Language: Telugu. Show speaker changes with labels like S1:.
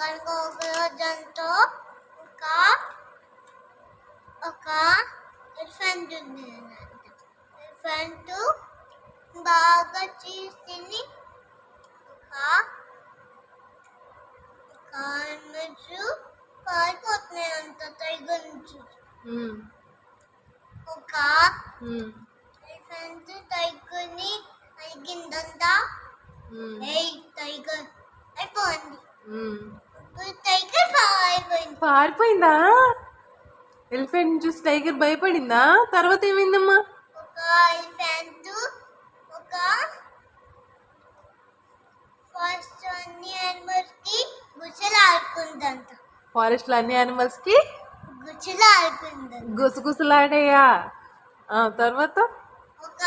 S1: కనుక ఒక రోజంతా ఒక ఒక ఎలిఫెంట్ ఉంది ఎలిఫెంట్ బాగా చీజ్ తిని ఒక కాళ్ళు కాలిపోతున్నాయి అంత టైగర్ నుంచి ఒక ఎలిఫెంట్ టైగర్ని అడిగిందంతా టైగర్ అయిపోయింది టైగర్
S2: పారిపోయిందా? ఎలిఫెంట్ చూసి టైగర్ భయపడిందా? తర్వాత ఏమైందమ్మా?
S1: ఒక ఎలిఫెంట్ ఒక ఫారెస్ట్ అన్ని యానిమల్స్ కి గుసలు ఆడుకుందంట.
S2: ఫారెస్ట్ లో అన్ని యానిమల్స్ కి
S1: గుసలు ఆడుకుందంట.
S2: గుసగుసలాడేయా? తర్వాత
S1: ఒక